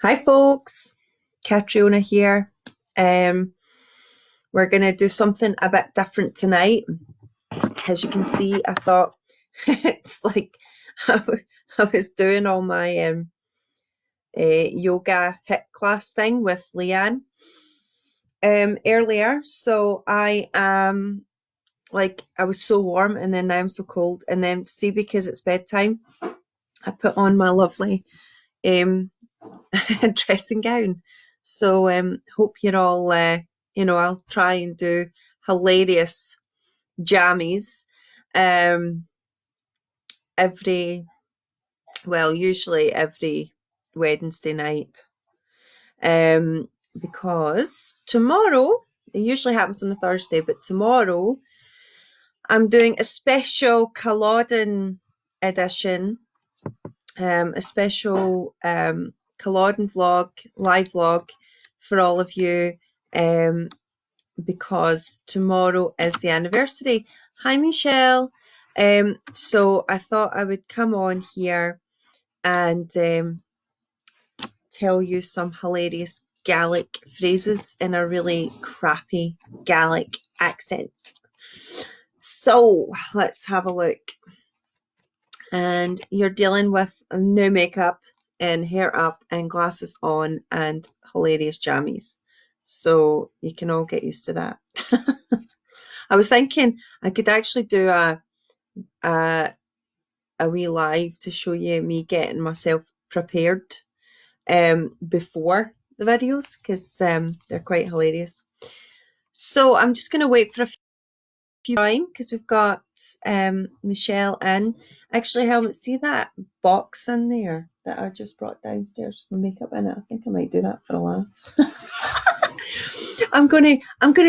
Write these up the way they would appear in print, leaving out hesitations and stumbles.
Hi folks, Catriona here. We're going to do something a bit different tonight. As you can see, I thought it's like I was doing all my yoga HIIT class thing with Leanne earlier. So I am I was so warm and then now I'm so cold. And then see, because it's bedtime, I put on my lovely um, dressing gown. So hope you're all, I'll try and do hilarious jammies um, usually every Wednesday night. Because tomorrow, it usually happens on a Thursday, but tomorrow I'm doing a special Culloden edition, a special Culloden vlog, live vlog for all of you, because tomorrow is the anniversary. Hi, Michelle. So I thought I would come on here and tell you some hilarious Gaelic phrases in a really crappy Gaelic accent. So let's have a look. And you're dealing with no makeup and hair up and glasses on and hilarious jammies. So you can all get used to that. I was thinking I could actually do a wee live to show you me getting myself prepared before the videos, because they're quite hilarious. So I'm just going to wait for a few time because we've got Michelle in. Actually, Helmut, see that box in there that I just brought downstairs with makeup in it? I think I might do that for a laugh. I'm gonna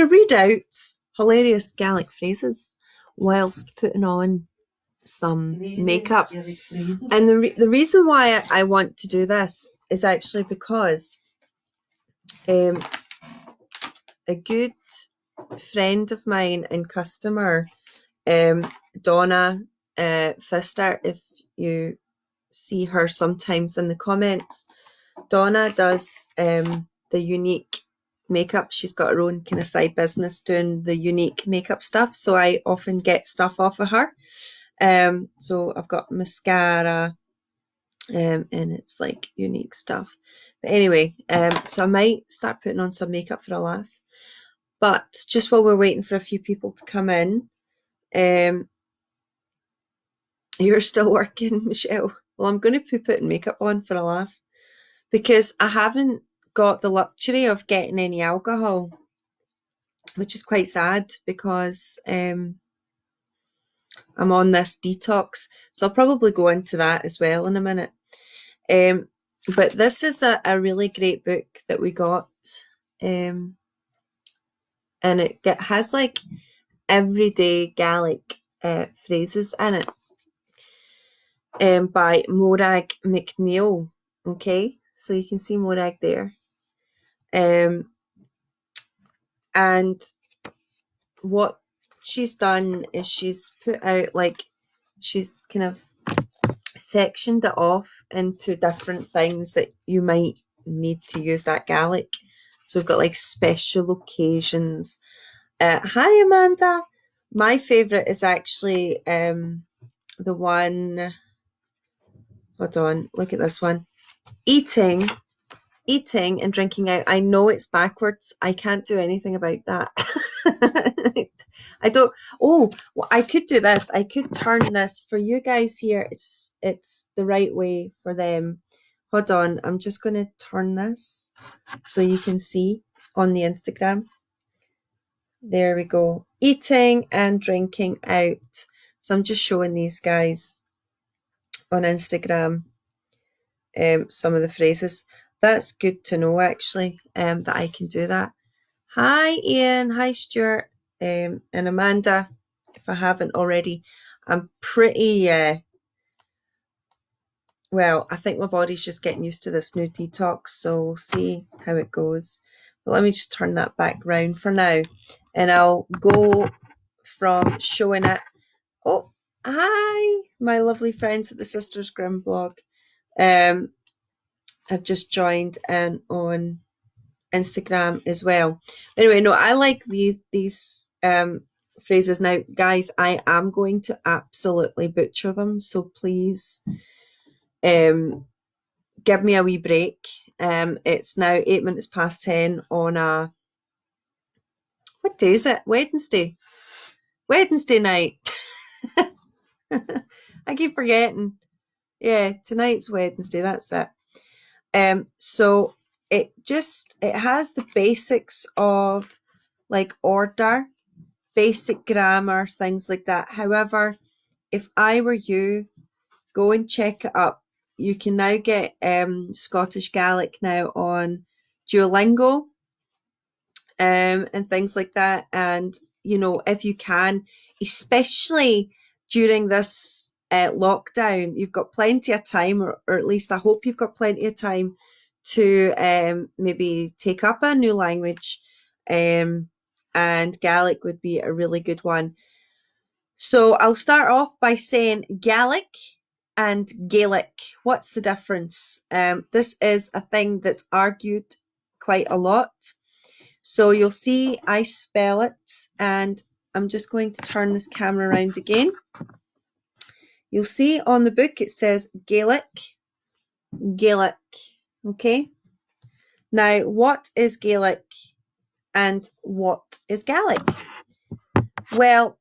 read out hilarious Gaelic phrases whilst putting on some makeup. And the reason why I want to do this is actually because a good friend of mine and customer, Donna Pfister, if you see her sometimes in the comments, Donna does the unique makeup. She's got her own kind of side business doing the unique makeup stuff, so I often get stuff off of her. So I've got mascara, and it's like unique stuff. But anyway, so I might start putting on some makeup for a laugh. But just while we're waiting for a few people to come in, you're still working, Michelle. Well, I'm going to be putting makeup on for a laugh because I haven't got the luxury of getting any alcohol, which is quite sad because I'm on this detox. So I'll probably go into that as well in a minute. But this is a really great book that we got. And it has like everyday Gaelic phrases in it. By Morag McNeil. Okay, so you can see Morag there. And what she's done is she's put out, like, she's kind of sectioned it off into different things that you might need to use that Gaelic. So we've got like special occasions. Hi, Amanda. My favourite is actually the one. Hold on, look at this one. Eating and drinking out. I know it's backwards. I can't do anything about that. I don't. Oh, well, I could do this. I could turn this for you guys here. It's the right way for them. Hold on. I'm just going to turn this so you can see on the Instagram. There we go. Eating and drinking out. So I'm just showing these guys on Instagram some of the phrases. That's good to know, actually, that I can do that. Hi, Ian. Hi, Stuart. And Amanda, if I haven't already. I'm pretty, well, I think my body's just getting used to this new detox, so we'll see how it goes. But let me just turn that back round for now, and I'll go from showing it. Oh, hi, my lovely friends at the Sisters Grimm blog. have just joined and on Instagram as well. Anyway, no, I like these phrases. Now, guys, I am going to absolutely butcher them, so please give me a wee break. It's now 8 minutes past 10 on a, what day is it? Wednesday. Wednesday night. I keep forgetting. Yeah, tonight's Wednesday. That's it. So it has the basics of like order, basic grammar, things like that. However, if I were you, go and check it up. You can now get Scottish Gaelic now on Duolingo, and things like that. And if you can, especially during this lockdown, you've got plenty of time, or at least I hope you've got plenty of time to maybe take up a new language. And Gaelic would be a really good one. So I'll start off by saying Gaelic and Gaelic. What's the difference? This is a thing that's argued quite a lot. So you'll see I spell it, and I'm just going to turn this camera around again. You'll see on the book it says Gaelic, Gaelic, okay? Now, what is Gaelic and what is Gaelic? Well,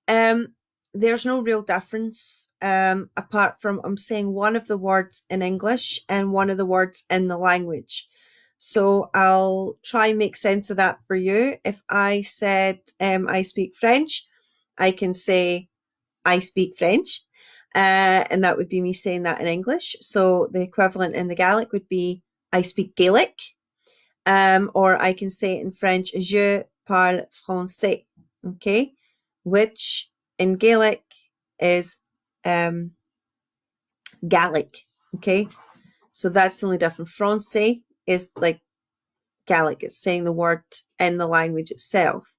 there's no real difference apart from I'm saying one of the words in English and one of the words in the language. So I'll try and make sense of that for you. If I said I speak French, I can say I speak French, and that would be me saying that in English. So the equivalent in the Gaelic would be I speak Gaelic, or I can say it in French, je parle français, okay, which in Gaelic is Gaelic, okay. So that's the only difference. Français is like Gaelic. It's saying the word in the language itself.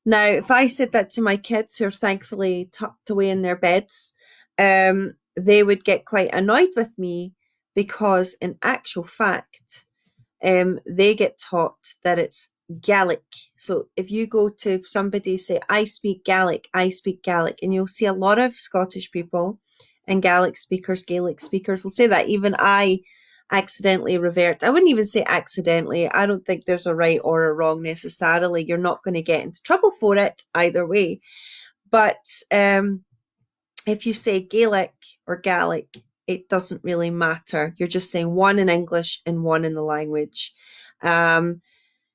Now, if I said that to my kids who are thankfully tucked away in their beds, they would get quite annoyed with me because in actual fact, they get taught that it's Gaelic. So if you go to somebody, say, I speak Gaelic, and you'll see a lot of Scottish people and Gaelic speakers will say that. Even I accidentally revert. I wouldn't even say accidentally. I don't think there's a right or a wrong necessarily. You're not going to get into trouble for it either way. But if you say Gaelic or Gaelic, it doesn't really matter. You're just saying one in English and one in the language.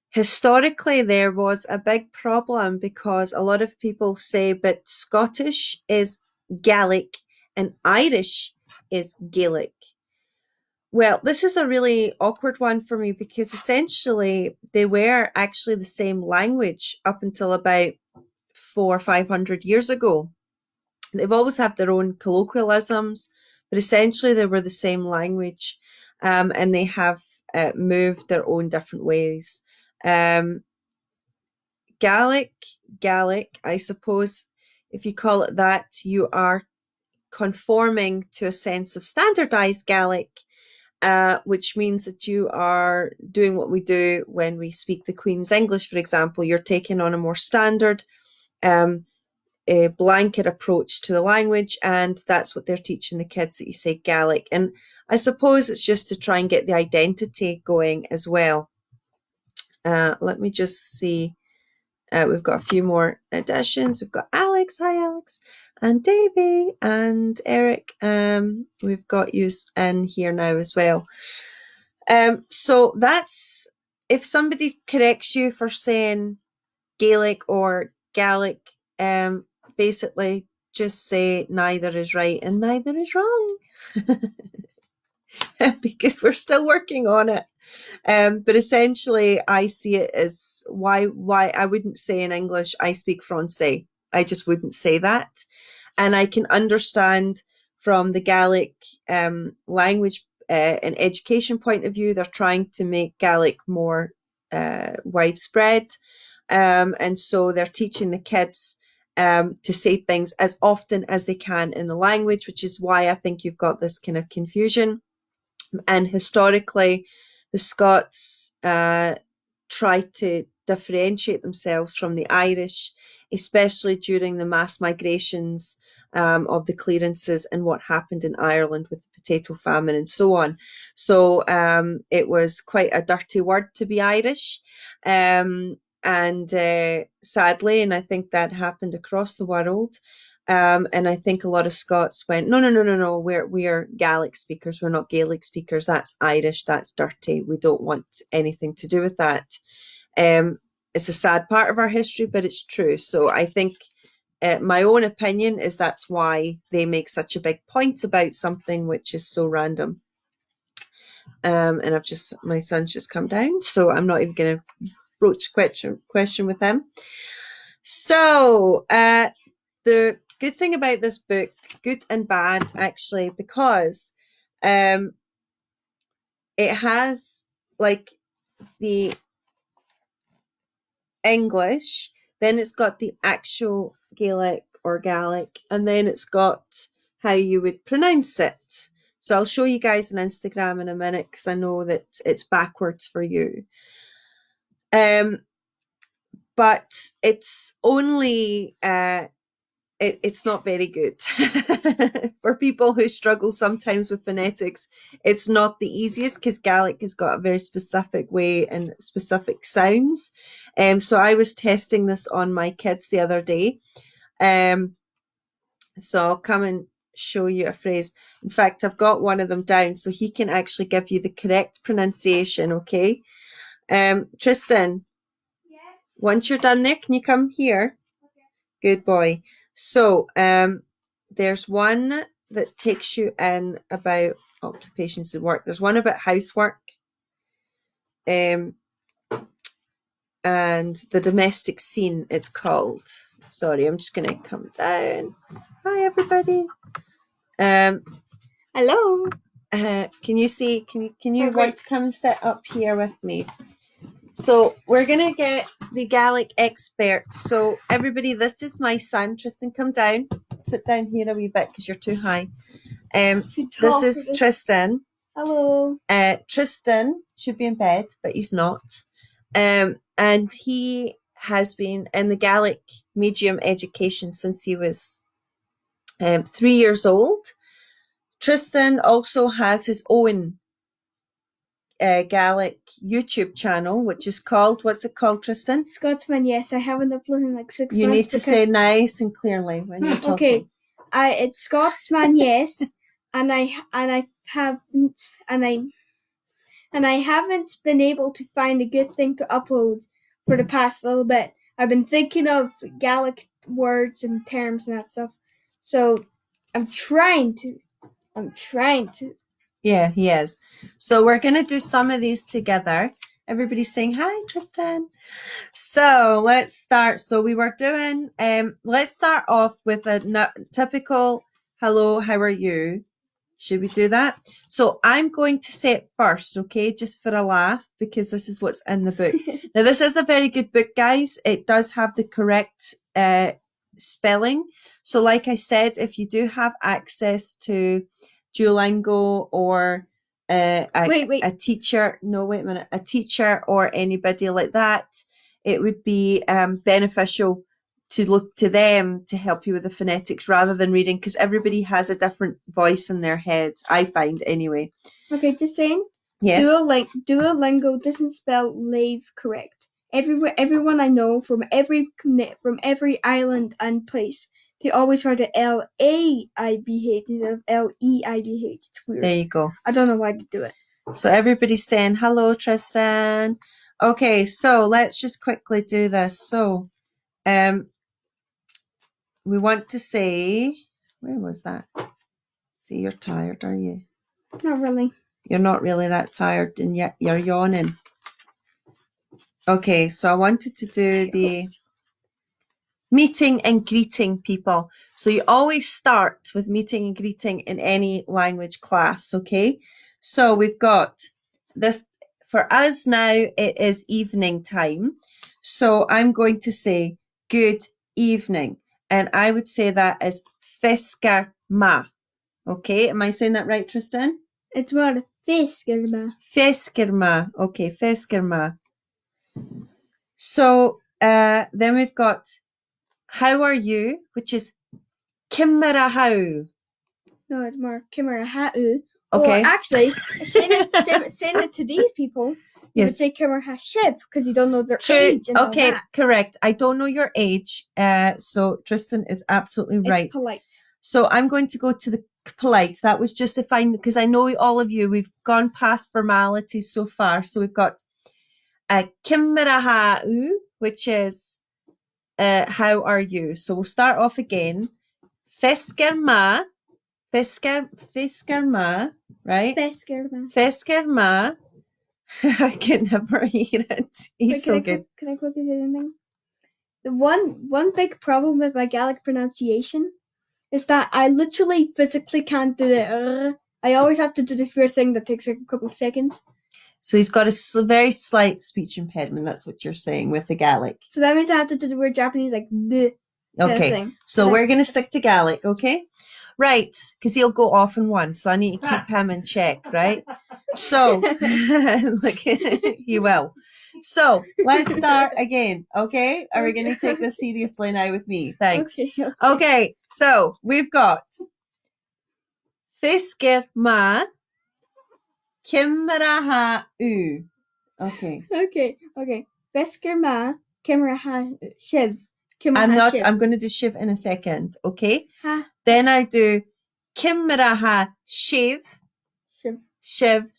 Historically, there was a big problem because a lot of people say, but Scottish is Gaelic and Irish is Gaelic. Well, this is a really awkward one for me because essentially they were actually the same language up until about 400 or 500 years ago. They've always had their own colloquialisms, but essentially they were the same language, and they have moved their own different ways. Gaelic, I suppose, if you call it that, you are conforming to a sense of standardized Gaelic, which means that you are doing what we do when we speak the Queen's English, for example. You're taking on a more standard, a blanket approach to the language, and that's what they're teaching the kids, that you say Gaelic. And I suppose it's just to try and get the identity going as well. Let me just see. We've got a few more additions. We've got Alex. Hi, Alex. And Davey and Eric. We've got you in here now as well. So that's, if somebody corrects you for saying Gaelic or Gaelic, basically just say neither is right and neither is wrong. Because we're still working on it. But essentially, I see it as why I wouldn't say in English, I speak Francais. I just wouldn't say that. And I can understand from the Gaelic language and education point of view, they're trying to make Gaelic more widespread. And so they're teaching the kids to say things as often as they can in the language, which is why I think you've got this kind of confusion. And historically, the Scots tried to differentiate themselves from the Irish, especially during the mass migrations of the clearances and what happened in Ireland with the potato famine and so on. So it was quite a dirty word to be Irish. And sadly, and I think that happened across the world. And I think a lot of Scots went, no, we're Gaelic speakers, we're not Gaelic speakers. That's Irish, that's dirty. We don't want anything to do with that. It's a sad part of our history, but it's true. So I think my own opinion is that's why they make such a big point about something which is so random. And my son's just come down, so I'm not even going to broach question with him. So the good thing about this book, good and bad actually, because it has like the English, then it's got the actual Gaelic or Gaelic, and then it's got how you would pronounce it. So I'll show you guys on Instagram in a minute because I know that it's backwards for you. But it's only it's not very good for people who struggle sometimes with phonetics. It's not the easiest because Gaelic has got a very specific way and specific sounds. So I was testing this on my kids the other day. So I'll come and show you a phrase. In fact, I've got one of them down so he can actually give you the correct pronunciation, okay? Tristan, once you're done there, can you come here? Okay. Good boy. So there's one that takes you in about occupations and work. There's one about housework. And the domestic scene, it's called. Sorry, I'm just going to come down. Hi, everybody. Hello. Can you see? Can you want to come sit up here with me? So we're going to get the Gaelic expert. So everybody, this is my son. Tristan, come down. Sit down here a wee bit because you're too high. This is Tristan. Hello. Tristan should be in bed, but he's not. And he has been in the Gaelic medium education since he was 3 years old. Tristan also has his own Gaelic YouTube channel, which is called, what's it called, Tristan? Scotsman, yes. I haven't uploaded in like 6 months. You need to say nice and clearly when you're talking. Okay, it's Scotsman, yes, and I haven't been able to find a good thing to upload for the past little bit. I've been thinking of Gaelic words and terms and that stuff, so I'm trying to. Yeah, he is. So we're going to do some of these together. Everybody's saying, hi, Tristan. So let's start. So we were doing, let's start off with a typical, hello, how are you? Should we do that? So I'm going to say it first, okay, just for a laugh, because this is what's in the book. Now, this is a very good book, guys. It does have the correct spelling. So like I said, if you do have access to Duolingo or a teacher, a teacher or anybody like that, it would be beneficial to look to them to help you with the phonetics rather than reading, because everybody has a different voice in their head, I find anyway. Okay, just saying. Yes. Duolingo doesn't spell leave correct. Everyone I know from every island and place, they always write it L-A-I-B-H instead of L-E-I-B-H. It's weird. There you go. I don't know why they do it. So everybody's saying hello, Tristan. Okay, so let's just quickly do this. So we want to say, where was that? See, you're tired, are you? Not really. You're not really that tired, and yet you're yawning. Okay, so I wanted to do the meeting and greeting people. So you always start with meeting and greeting in any language class, okay? So we've got this, for us now, it is evening time. So I'm going to say good evening. And I would say that as Fisker Ma. Okay, am I saying that right, Tristan? It's more Feskerma. Feskerma. Okay, feskerma. So then we've got how are you, which is Kimmerahau. No, it's more Kimera Ha'u. Okay. Or actually, saying it to these people, you would Yes. say Kimera Hashiv because you don't know their True. age and all Okay, that. correct. I don't know your age. So Tristan is absolutely right. It's polite. So I'm going to go to the polite. That was just because I know all of you, we've gone past formalities so far. So we've got Kimmerahau, which is how are you? So we'll start off again. Feskerma, Feskerma, right? Feskerma. Feskerma. I can never hear it. He's so good. Can I quickly say something? The one big problem with my Gaelic pronunciation is that I literally physically can't do the. I always have to do this weird thing that takes a couple of seconds. So he's got a very slight speech impediment. That's what you're saying with the Gaelic. So that means I have to do the weird Japanese like the. Okay, thing. so we're going to stick to Gaelic, okay? Right, because he'll go off in one, so I need to keep him in check, right? So, look, he will. So, let's start again, okay? Are we going to take this seriously now with me? Thanks. Okay, so we've got Fisker ma Kimraha u. Okay. Okay. Fisker ma Kimraha Shiv. I'm going to do Shiv in a second, okay? Then I do Kimraha Shiv. Shiv.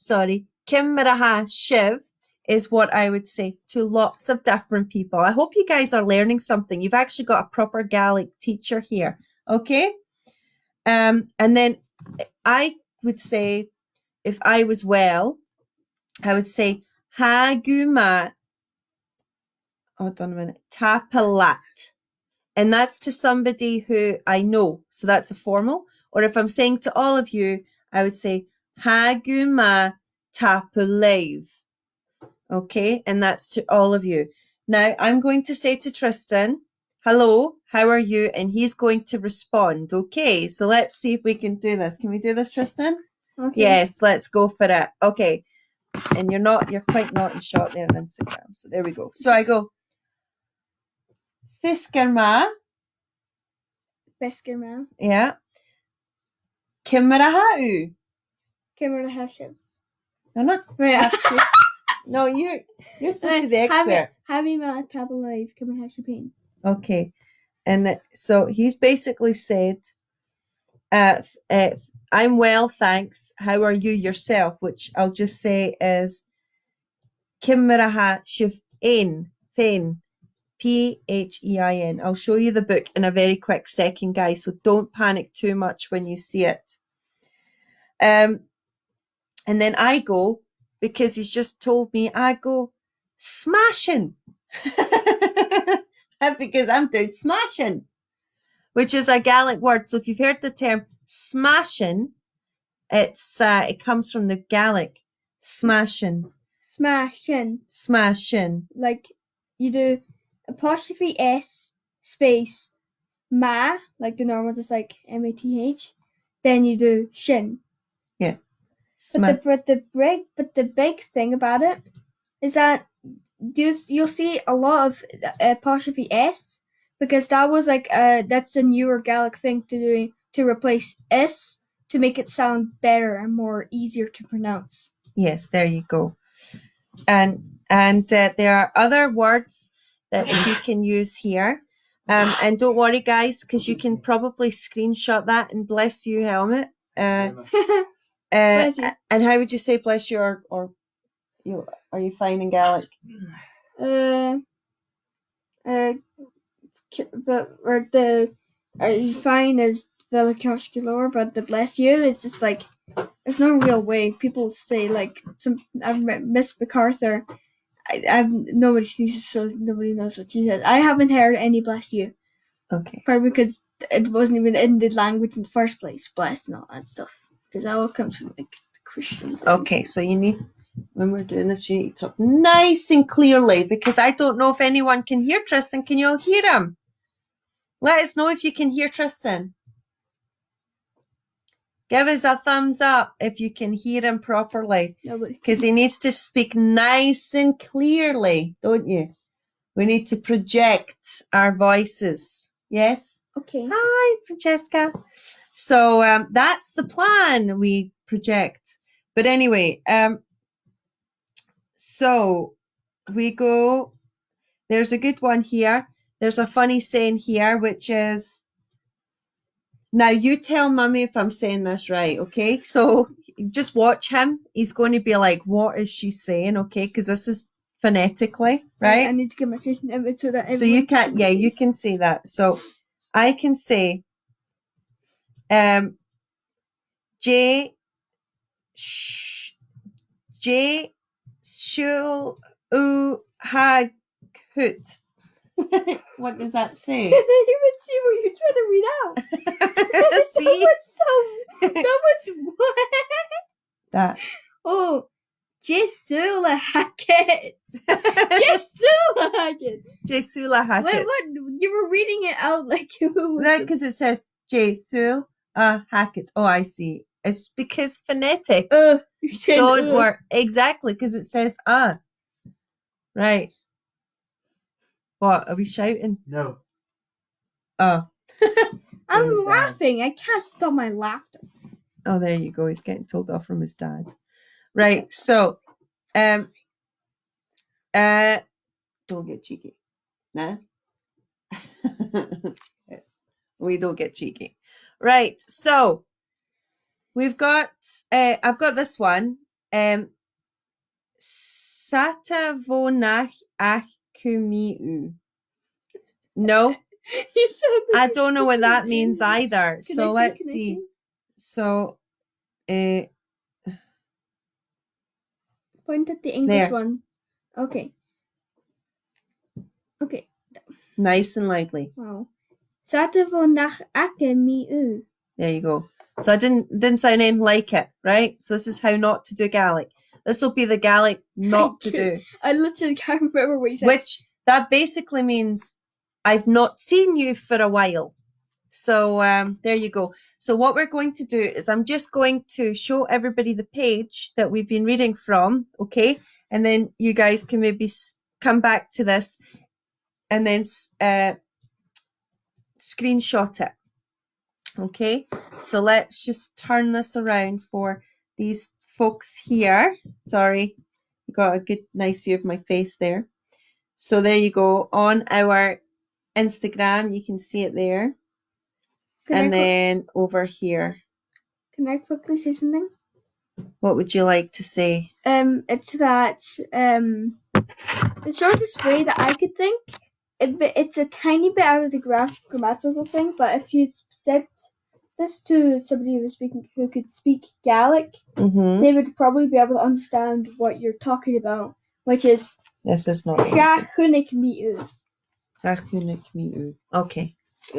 Kimraha Shiv is what I would say to lots of different people. I hope you guys are learning something. You've actually got a proper Gaelic teacher here, okay? And then I would say, if I was well, I would say Haguma. Hold on a minute. Tapalat. And that's to somebody who I know. So that's a formal. Or if I'm saying to all of you, I would say Haguma Tapulave. Okay, and that's to all of you. Now I'm going to say to Tristan, hello, how are you? And he's going to respond. Okay, so let's see if we can do this. Can we do this, Tristan? Okay. Yes, let's go for it. Okay. And you're quite not in shot there on Instagram. So there we go. So I go Fiskerma. Yeah. Kimmerahau. Kimmerahashiv. No, not No, you're supposed to be the expert. Havima Tabalive Kimmerahashipin. Okay. And so he's basically said, I'm well, thanks. How are you yourself? Which I'll just say is Kimmerahashipin. Fein. Phein. I'll show you the book in a very quick second, guys, so don't panic too much when you see it. And then I go, because he's just told me, I go smashing. Because I'm doing smashing, which is a Gaelic word. So if you've heard the term smashing, it comes from the Gaelic smashing. Like you do apostrophe S space ma, like the normal, just like MATH. Then you do shin. Yeah. But the big thing about it is that you'll see a lot of apostrophe S, because that was like that's a newer Gaelic thing to do, to replace S to make it sound better and more easier to pronounce. Yes, there you go. And there are other words that you can use here. And don't worry, guys, because you can probably screenshot that, and bless you, Helmet. Bless you. And how would you say bless you, or you are you fine in Gaelic? But or the are you fine is Velikoskulor, but the bless you is just like there's no real way. People say like I've met Miss MacArthur. I've nobody sees it, so nobody knows what she said. I haven't heard any bless you. Okay. Probably because it wasn't even in the language in the first place. Bless and all that stuff, because that all comes from like the Christian. Okay, so you need, when we're doing this, you need to talk nice and clearly, because I don't know if anyone can hear Tristan. Can you all hear him? Let us know if you can hear Tristan. Give us a thumbs up if you can hear him properly. Nobody. Because he needs to speak nice and clearly, don't you? We need to project our voices. Yes? Okay. Hi, Francesca. So that's the plan. We project. But anyway, so we go. There's a good one here. There's a funny saying here, which is, now you tell Mummy if I'm saying this right, okay? So just watch him. He's going to be like, what is she saying, okay? Because this is phonetically, right? I need to get my face in it so that So you everyone can can, see my you face. can say that. So I can say, J Shul U Hag Hoot. What does that say? I didn't even see what you're trying to read out. See? That was what? That. Oh, Jesula Hackett. Jesula Hackett. Jesula Hackett. What? You were reading it out like it was. No, because it says Jesula Hackett. Oh, I see. It's because phonetics don't work. Exactly, because it says Right. What? Are we shouting? No. Oh. I'm laughing. I can't stop my laughter. Oh, there you go. He's getting told off from his dad. Right. So, don't get cheeky. Nah. Yes. We don't get cheeky. Right. So, we've got, I've got this one. Satavonach akumiu. No, I don't know what that means either. So let's see. So, point at the English there. one. Okay. Okay. Nice and lively. Wow. Satavonach akemiu. There you go. So I didn't sound anything like it, right? So this is how not to do Gaelic. This will be the Gaelic not to do. I literally can't remember what you said. Which that basically means I've not seen you for a while. So there you go. So what we're going to do is I'm just going to show everybody the page that we've been reading from, okay? And then you guys can maybe come back to this and then screenshot it. Okay, so let's just turn this around for these folks here. Sorry, you got a good, nice view of my face there. So there you go. On our Instagram, you can see it there. And then over here. Can I quickly say something? What would you like to say? It's that the shortest way that I could think. It's a tiny bit out of the grammatical thing, but if you said this to somebody who could speak Gaelic, they would probably be able to understand what you're talking about, which is this is not okay.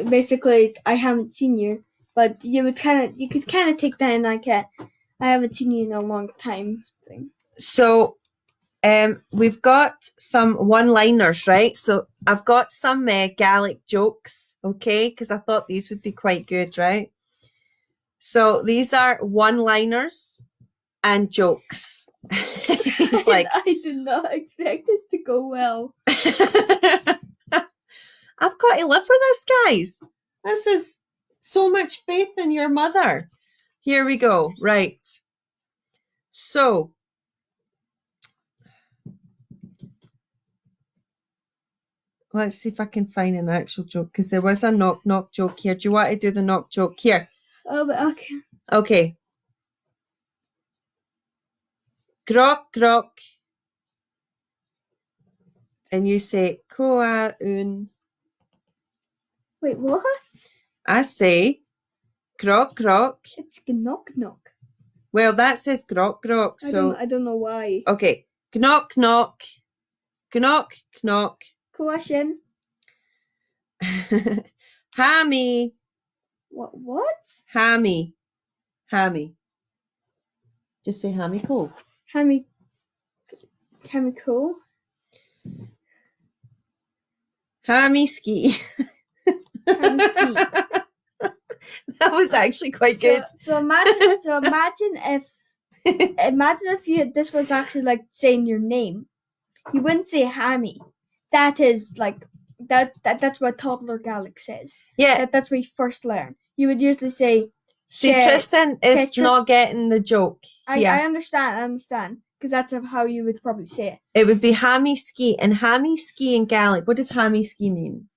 Basically, I haven't seen you, but you could kind of take that in like a I haven't seen you in a long time thing. So we've got some one-liners, right? So I've got some Gaelic jokes, okay? Because I thought these would be quite good, right? So these are one-liners and jokes. It's like I did not expect this to go well. I've got to live with this, guys. This is so much faith in your mother. Here we go. Right. So let's see if I can find an actual joke, because there was a knock joke here. Do you want to do the knock joke here? Oh, but okay. Okay. Grok, grok. And you say, Koa un. Wait, what? I say, grok, grok. It's knock knock. Well, that says grok, grok. So I don't know why. Okay. Knock, knock. Knock, knock. Question. Hammy. What? Hammy. Hammy. Just say hammy cool. Hammy cool. Hammy ski. Hammy ski. That was actually quite good. So imagine if this was actually like saying your name. You wouldn't say Hammy. That is like that's what toddler Gaelic says. Yeah. That's what you first learn. You would usually say See, Tristan is not getting the joke. I understand. Because that's how you would probably say it. It would be hammy ski. And hammy ski in Gaelic, what does hammy ski mean?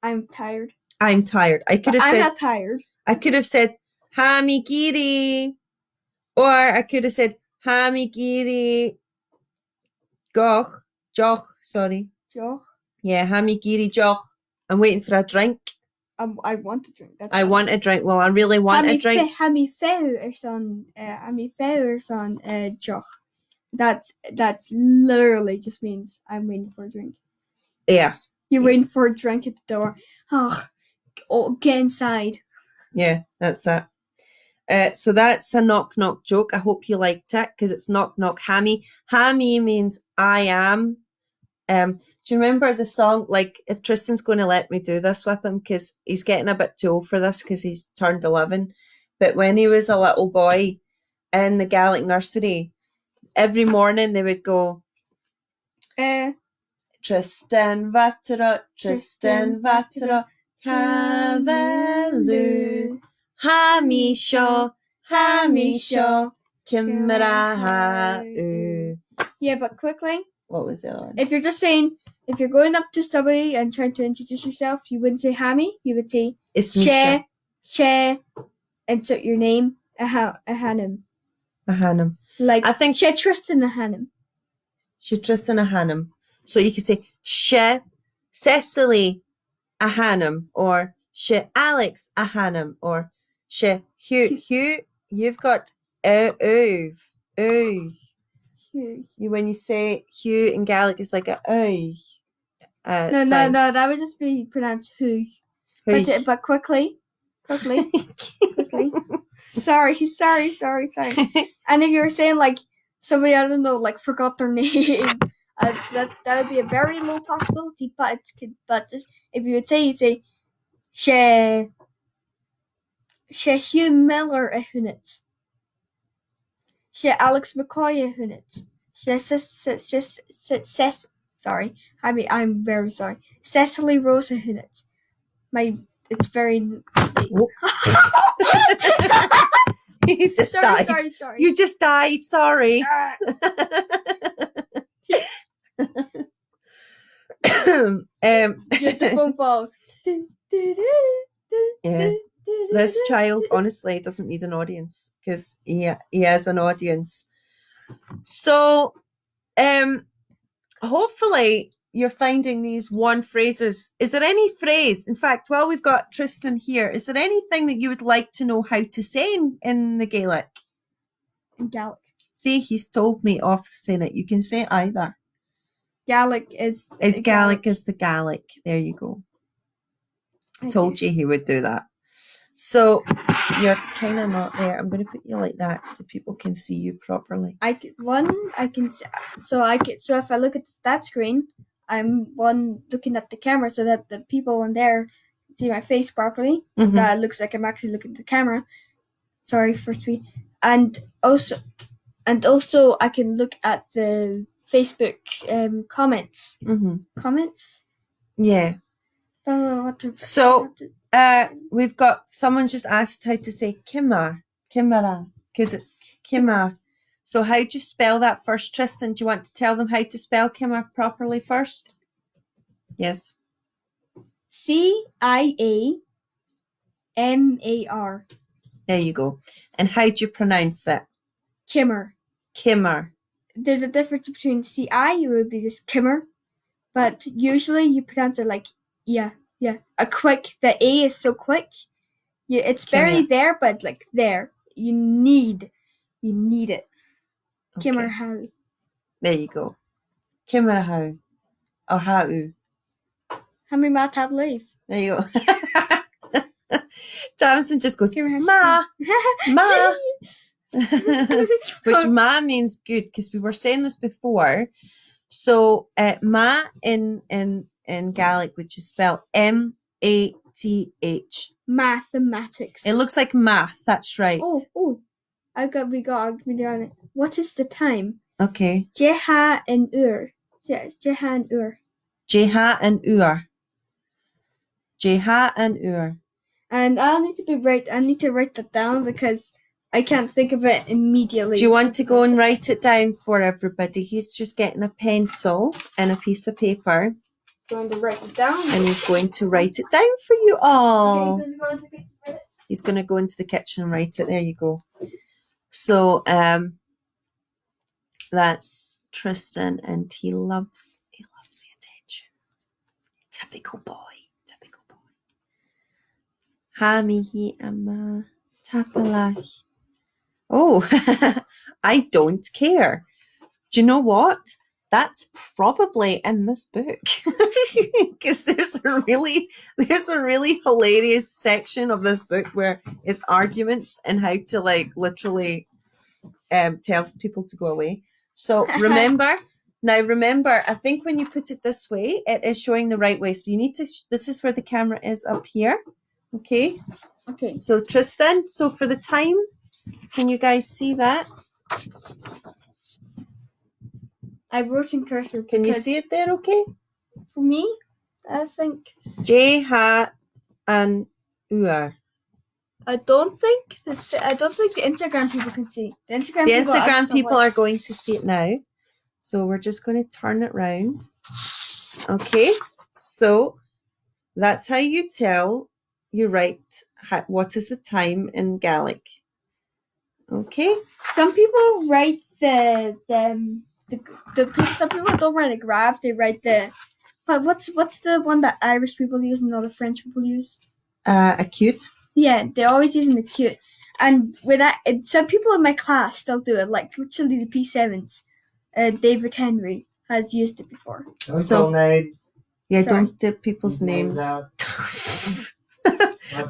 I'm tired. I'm tired. I'm not tired. I could have said hammy giri. Or I could have said hammy giri joch. Joch? Yeah, hammy giri joch. I'm waiting for a drink. I want a drink. I want a drink. Well, I really want a drink. Hammy fehu or son joch. That's literally just means I'm waiting for a drink. Yes. You're waiting for a drink at the door. Oh, get inside. Yeah, that's it. So that's a knock knock joke. I hope you liked it because it's knock knock hammy. Hammy means I am. Do you remember the song? Like, if Tristan's going to let me do this with him because he's getting a bit too old for this because he's turned 11. But when he was a little boy in the Gaelic nursery, every morning they would go, Tristan Vatara, Cavelu, Hamisho, Kimraha. Yeah, but quickly. What was it on? If you're just saying, if you're going up to somebody and trying to introduce yourself, you wouldn't say Hammy. You would say She, insert your name, Ahanum. Ahanum. Like, I think She Tristan Ahanum. She Tristan Ahanum. So you could say She Cecily Ahanum, or She Alex Ahanum, or She Hugh. You've got ooh. When you say Hugh in Gaelic, it's like a ooh. No, that would just be pronounced who. But quickly. Sorry. And if you were saying like somebody, I don't know, like forgot their name, that would be a very low possibility. But just, if you would say, She Hugh Miller a hunit. She Alex McCoy a hunit. Sorry. I'm very sorry. Cecily Rose a hunit. It's very. You just died. Sorry. You just died. Sorry. The phone falls. Yeah. This child honestly doesn't need an audience because he has an audience. So, hopefully you're finding these one phrases. Is there any phrase, in fact, while we've got Tristan here, is there anything that you would like to know how to say in the Gaelic? In Gaelic. See, he's told me off saying it. You can say either. Gaelic is... It's Gaelic is the Gaelic. There you go. I told you he would do that. So you're kind of not there. I'm going to put you like that so people can see you properly. So if I look at that screen, I'm looking at the camera so that the people in there see my face properly. Mm-hmm. That looks like I'm actually looking at the camera. Sorry for speed. And also I can look at the Facebook comments. Mm-hmm. Comments? Yeah. We've got someone just asked how to say Kimara, because it's Kimar. So how do you spell that first, Tristan? Do you want to tell them how to spell Kimar properly first? Yes. Ciamar. There you go. And how do you pronounce that? Kimmer. There's a difference between CI, it would be just Kimmer, but usually you pronounce it like yeah. The A is so quick. Yeah, it's barely there, but like there. You need it. Okay. Kimmer how. There you go. Kimmer how. Or how. How many ma tab leave? There you go. Tamsin just goes, Ma. Which ma means good, because we were saying this before. So ma in Gaelic, which is spelled MAT, Mathematics. It looks like math. That's right. Oh. We got it. What is the time? Okay. Jeha and Ur. Yeah, Jeha and Ur. Jeha and Ur. Jeha and Ur. And I need to write that down because I can't think of it immediately. Do you want to go and write it down for everybody? He's just getting a pencil and a piece of paper. Going to write it down. And he's going to write it down for you all. Okay, he's going to go into the kitchen and write it. There you go. So that's Tristan, and he loves the attention. Typical boy. Ha mihi ama tapalach. Oh, I don't care. Do you know what? That's probably in this book because there's a really hilarious section of this book where it's arguments and how to like literally tell people to go away. So remember, I think when you put it this way, it is showing the right way. So you need to, this is where the camera is up here. Okay. So Tristan, so for the time, can you guys see that? I wrote in cursive. Can you see it there? Okay. For me, I think J, ha, and ua. I don't think the Instagram people can see. The Instagram people are going to see it now. So we're just going to turn it round. Okay. So that's how you tell you write what is the time in Gaelic. Okay. Some people write some people don't write a graph. They write but what's the one that Irish people use and other French people use? Acute. Yeah, they're always using the acute. And some people in my class still do it, like literally the P7s. David Henry has used it before. Don't names. Yeah, don't do people's names.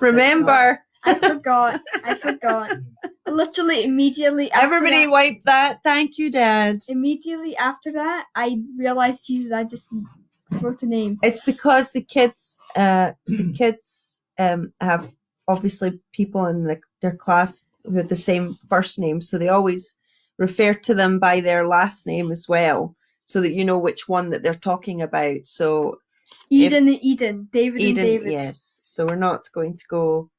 Remember. I forgot. Literally immediately after everybody wipe that. Thank you, Dad. Immediately after that, I realized, Jesus, I just wrote a name. It's because the kids have obviously people in their class who have the same first name, so they always refer to them by their last name as well, so that you know which one that they're talking about. So Eden, David and David. Yes. So we're not going to go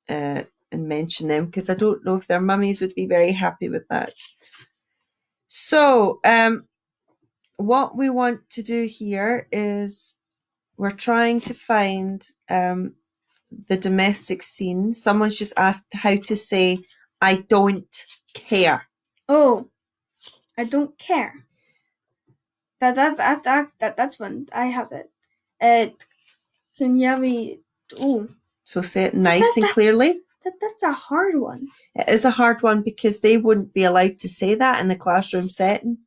and mention them because I don't know if their mummies would be very happy with that. So what we want to do here is we're trying to find the domestic scene. Someone's just asked how to say I don't care. Oh, I don't care. That's one. I have it. Can you have me? Oh. So say it nice and clearly. That's a hard one. It is a hard one because they wouldn't be allowed to say that in the classroom setting.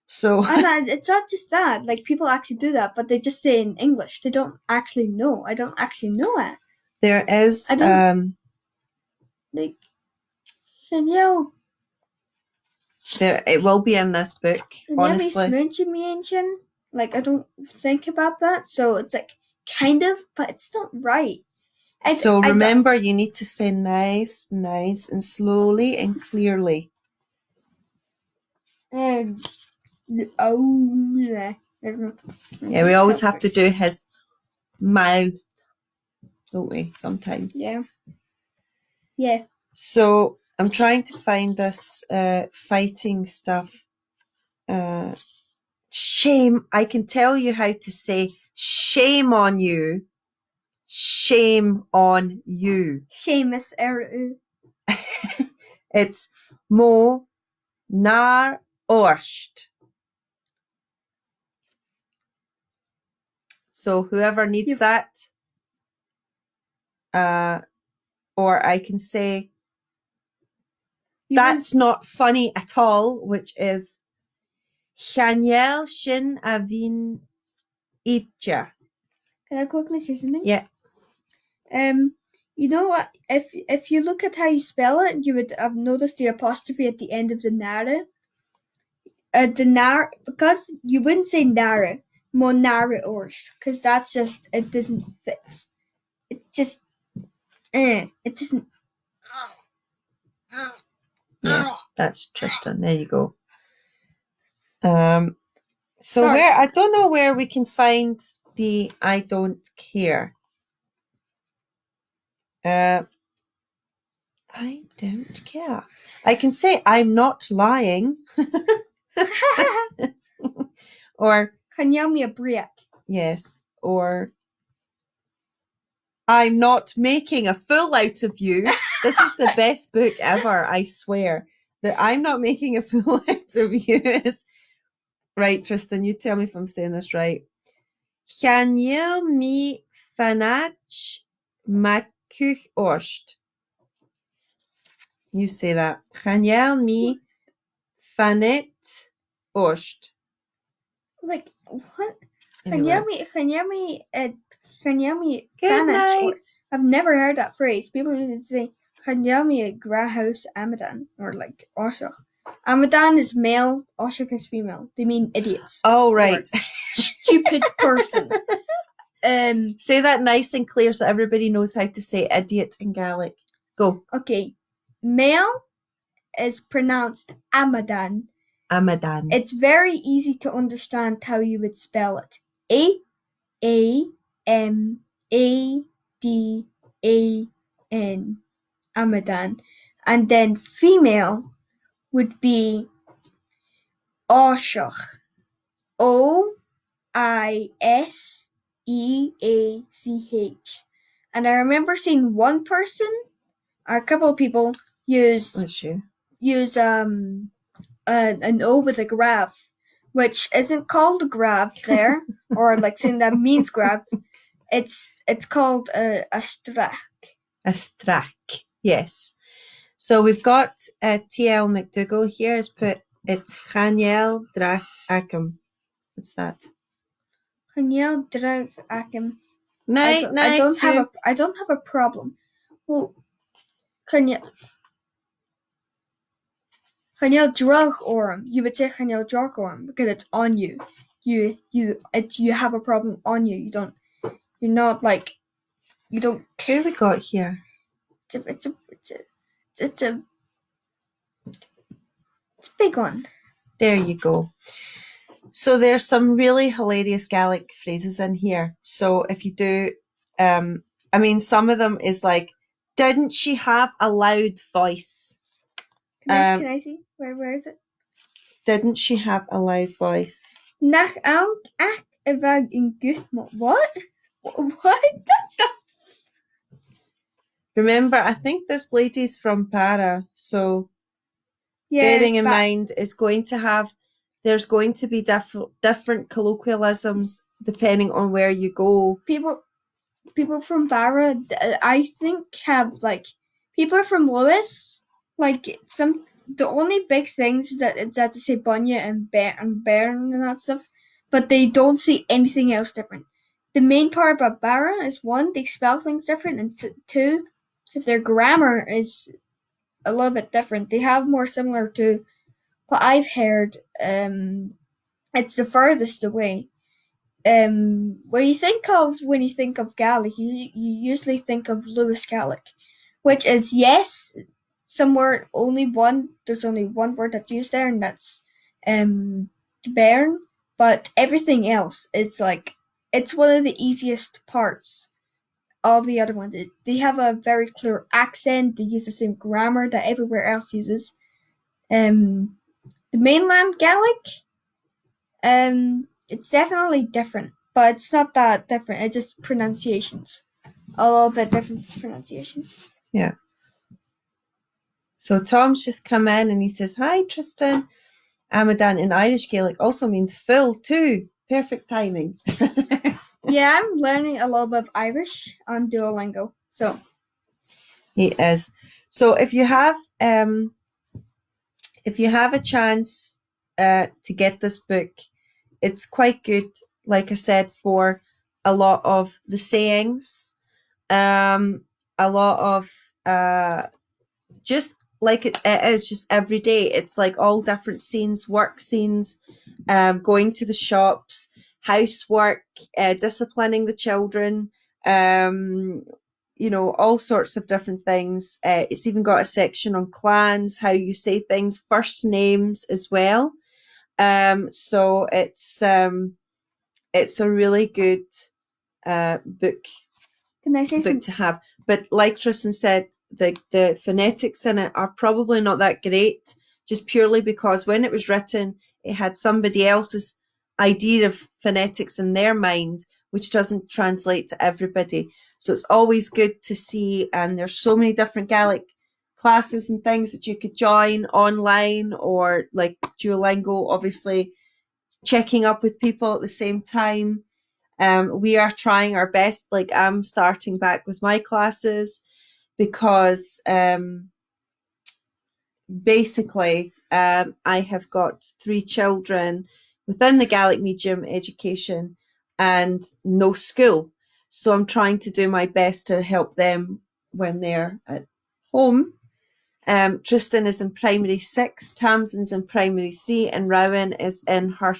So it's not just that. Like people actually do that, but they just say it in English. They don't actually know. I don't actually know it. There is like can you? There it will be in this book. Honestly, like I don't think about that, so it's like kind of, but it's not right. So remember, you need to say nice, and slowly and clearly. Yeah, we always have to do his mouth, don't we? Sometimes. Yeah. So I'm trying to find this fighting stuff. Shame. I can tell you how to say shame on you. Shame on you. Seamus Eru. It's mo nar orsht. So whoever needs that, or I can say that's not funny at all, which is Chaniel shin avin itja. Can I quickly say something? Yeah. You know what? If you look at how you spell it, you would have noticed the apostrophe at the end of the nara. Because you wouldn't say nara, mo nara ors, because that's just, it doesn't fit. It's just, it doesn't. Yeah, that's Tristan. There you go. So Sorry. I don't know where we can find the I don't care. I don't care. I can say I'm not lying. Or Kan jou me a break? yes, or I'm not making a fool out of you. This is the best book ever, I swear. That I'm not making a fool out of you is right, Tristan, you tell me if I'm saying this right. Chanel mi fanach makuch orst. You say that. Chanel mi fanet orst. Like, what? Anyway. Kan jou me Good Spanish? Or, night. I've never heard that phrase. People used to say, kan jou me grahouse Amadan? Or like, Oshach. Amadan is male, Oshach is female. They mean idiots. Oh, right. Stupid person. Say that nice and clear so everybody knows how to say idiot in Gaelic. Go. Okay. Male is pronounced Amadan. Amadan. It's very easy to understand how you would spell it. A-M-A-D-A-N. Amadan. And then female would be Oshach. O-I-S-E-A-C-H. And I remember seeing one person, or a couple of people, use an O with a grav, which isn't called a grav there, or like saying that means grav. It's called a strach. A strach, yes. So we've got T.L. McDougall here has put it's Chaniel Drach Achem. What's that? Chaniel Drach Achem. I don't have a problem. Well, Chaniel Drach Orem. You would say Chaniel Drach Orem because it's on you. You have a problem on you. You don't. You're not like. You don't. Who we got here? It's a big one. There you go. So there's some really hilarious Gaelic phrases in here. So if you do, I mean, some of them is like, didn't she have a loud voice? Can I see? Where is it? Didn't she have a loud voice? Nach ak evag in Gutmo. What? What? That's not. Remember, I think this lady's from Para, so bearing in mind there's going to be different colloquialisms depending on where you go. People from Barra, I think, have like people from Lewis. Like the only big things is that it's that they say bunya and bairn and that stuff, but they don't say anything else different. The main part about Barra is one, they spell things different, and two, their grammar is a little bit different. They have more similar to what I've heard. It's the furthest away. When you think of Gaelic, you usually think of Lewis Gaelic, which is yes, somewhere there's only one word that's used there, and that's bairn. But everything else is like it's one of the easiest parts. All the other ones, they have a very clear accent. They use the same grammar that everywhere else uses. The mainland Gaelic, it's definitely different, but it's not that different. It's just pronunciations, a little bit different pronunciations. Yeah. So Tom's just come in and he says, "Hi, Tristan. Amadan in Irish Gaelic also means full too. Perfect timing." Yeah, I'm learning a little bit of Irish on Duolingo. So he is. So if you have a chance to get this book, it's quite good. Like I said, for a lot of the sayings, a lot of just like it is just every day. It's like all different scenes, work scenes, going to the shops, housework, disciplining the children, All sorts of different things. It's even got a section on clans, how you say things, first names as well. So it's a really good book Can I say to have. But like Tristan said, the phonetics in it are probably not that great, just purely because when it was written, it had somebody else's idea of phonetics in their mind, which doesn't translate to everybody. So it's always good to see, and there's so many different Gaelic classes and things that you could join online, or like Duolingo, obviously checking up with people at the same time. We are trying our best. Like, I'm starting back with my classes because basically I have got 3 children within the Gaelic medium education and no school. So I'm trying to do my best to help them when they're at home. Tristan is in primary 6, Tamsin's in primary 3, and Rowan is in her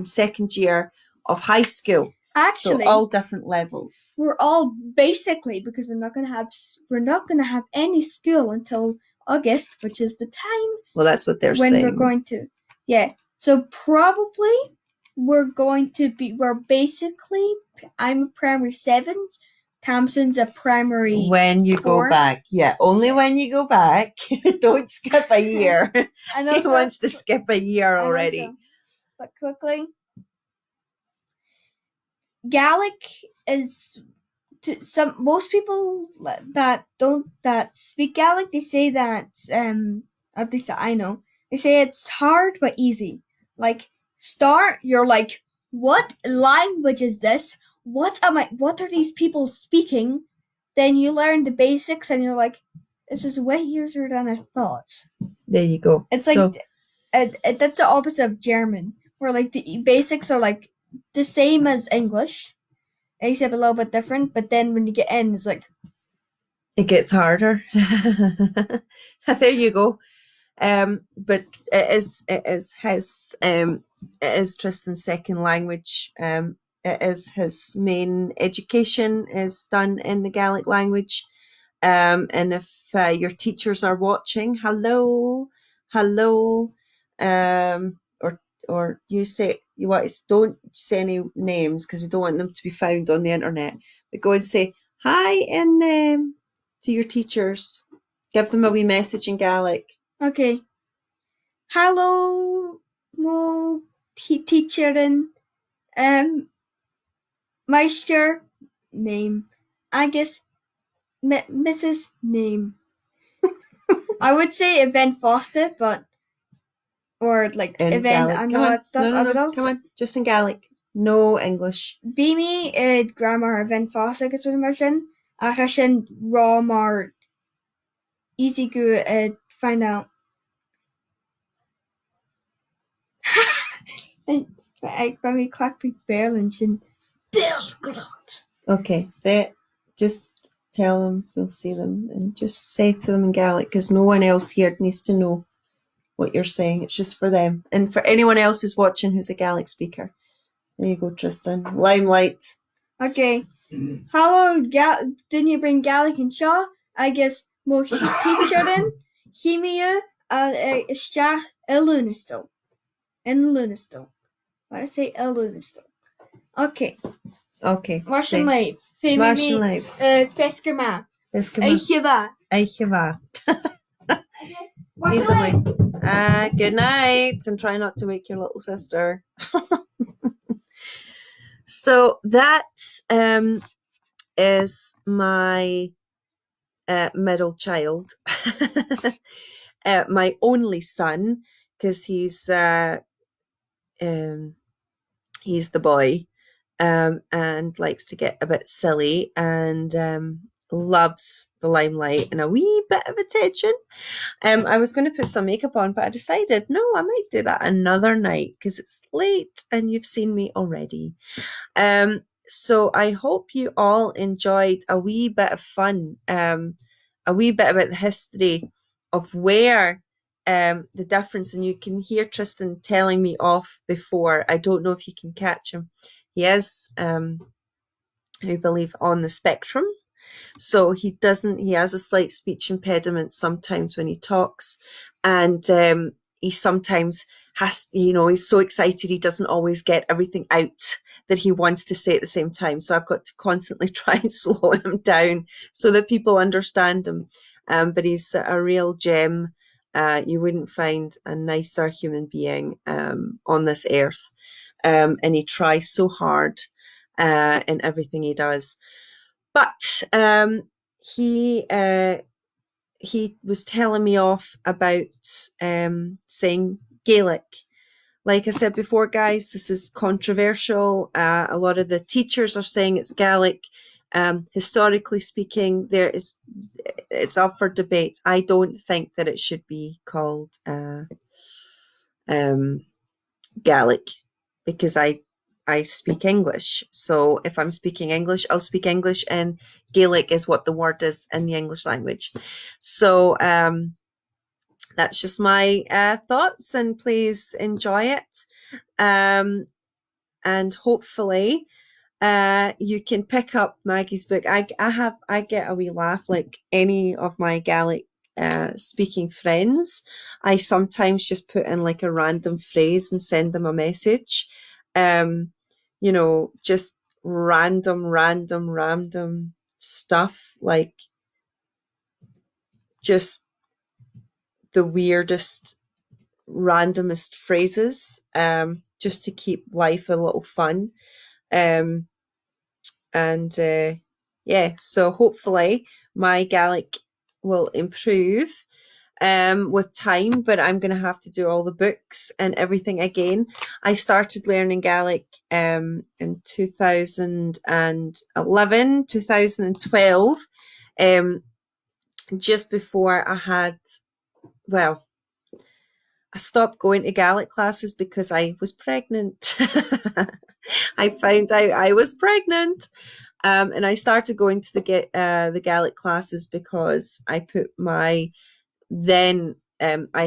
second year of high school. Actually, so all different levels. We're all basically, because we're not gonna have any school until August, which is the time. Well, that's what they're when saying. We're going to, yeah. So probably we're basically. I'm a primary 7. Tamsin's a primary. When you 4. go back, yeah, only when you go back. Don't skip a year. And He also, wants to skip a year already. But quickly, Gaelic is to most people that speak Gaelic. They say that at least I know, they say it's hard but easy. Like, start, you're like, what language is this? What are these people speaking? Then you learn the basics and you're like, this is way easier than I thought. There you go. It's like that's the opposite of German, where like the basics are like the same as English, except a little bit different. But then when you get in, it's like it gets harder. There you go. But it is Tristan's second language. It is his main education is done in the Gaelic language. And if your teachers are watching, hello, or you say don't say any names because we don't want them to be found on the internet. But go and say hi in to your teachers. Give them a wee message in Gaelic. Okay. Hello, mo teacherin, Meister name. I guess Mrs. name. I would say Event Foster, but or like in event Gaelic. and all that stuff. No, come on, just in Gaelic. No English. Bimi grammar Event Foster gus immersion. Achashin raw mar easy go find out. I me clacking Berlin Belgrade. Okay, say it. Just tell them, you'll see them, and just say to them in Gaelic because no one else here needs to know what you're saying. It's just for them and for anyone else who's watching who's a Gaelic speaker. There you go, Tristan. Limelight. Okay. Hello, didn't you bring Gaelic and Shaw? I guess more teacher Himia Shach Elunistil. In Lunistil. Why I say Elunistil? Okay. Martian life. Martian life. Feskerma. Eicheva. Eicheva. Easily. Good night, and try not to wake your little sister. So that is my middle child, my only son, because he's the boy, and likes to get a bit silly and loves the limelight and a wee bit of attention. I was going to put some makeup on, but I decided, no, I might do that another night because it's late and you've seen me already. So I hope you all enjoyed a wee bit of fun, a wee bit about the history of where the difference, and you can hear Tristan telling me off before. I don't know if you can catch him. He is I believe, on the spectrum. So he has a slight speech impediment sometimes when he talks. And he sometimes he's so excited he doesn't always get everything out that he wants to say at the same time. So I've got to constantly try and slow him down so that people understand him. But he's a real gem. You wouldn't find a nicer human being on this earth. And he tries so hard in everything he does. But he was telling me off about saying Gaelic. Like I said before, guys, this is controversial. A lot of the teachers are saying it's Gaelic. Historically speaking, it's up for debate. I don't think that it should be called Gaelic because I speak English. So if I'm speaking English, I'll speak English, and Gaelic is what the word is in the English language. So that's just my thoughts, and please enjoy it. And hopefully you can pick up Maggie's book. I get a wee laugh like any of my Gaelic speaking friends. I sometimes just put in like a random phrase and send them a message. Just random stuff, like just the weirdest, randomest phrases, just to keep life a little fun. So hopefully my Gaelic will improve with time, but I'm going to have to do all the books and everything again. I started learning Gaelic in 2011, 2012, just before I stopped going to Gaelic classes because I was pregnant. I found out I was pregnant. And I started going to the Gaelic classes because I put I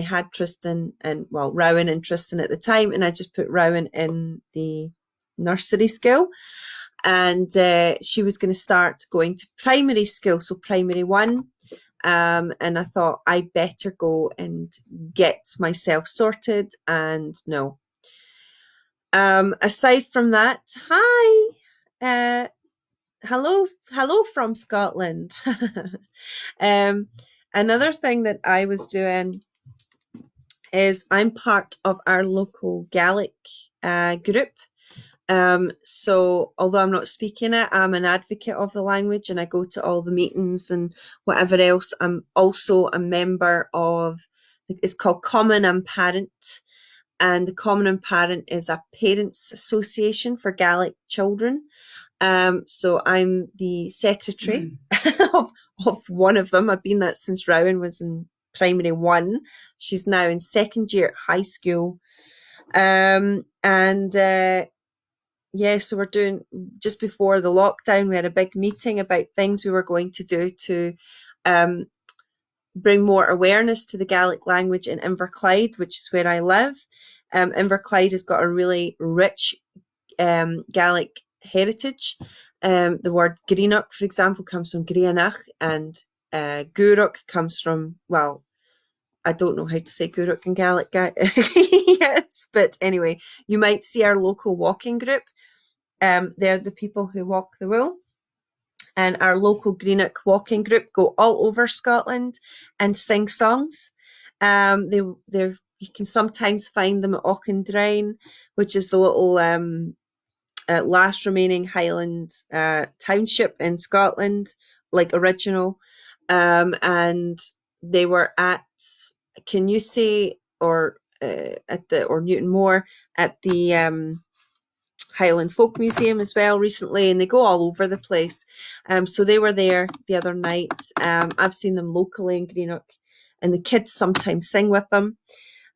had Tristan Rowan and Tristan at the time, and I just put Rowan in the nursery school. And she was going to start going to primary school, so primary one. And I thought I better go and get myself sorted. And no. Aside from that, hi. Hello from Scotland. Another thing that I was doing is I'm part of our local Gaelic group. So although I'm not speaking it, I'm an advocate of the language and I go to all the meetings and whatever else. I'm also a member of, it's called Common and Parent. And the Common and Parent is a parents association for Gaelic children. So I'm the secretary of one of them. I've been that since Rowan was in primary one. She's now in second year at high school. So we're doing, just before the lockdown, we had a big meeting about things we were going to do to bring more awareness to the Gaelic language in Inverclyde, which is where I live. Inverclyde has got a really rich Gaelic heritage. The word Greenock, for example, comes from Grianach, and Guruk comes from, well, I don't know how to say Guruk in Gaelic yet, but anyway, you might see our local walking group. They're the people who walk the wool. And our local Greenock walking group go all over Scotland and sing songs. You can sometimes find them at Auchendrain, which is the little last remaining Highland township in Scotland, like original. And they were at Canusie or Newton Moor at the Highland Folk Museum as well recently, and they go all over the place. So they were there the other night. I've seen them locally in Greenock, and the kids sometimes sing with them.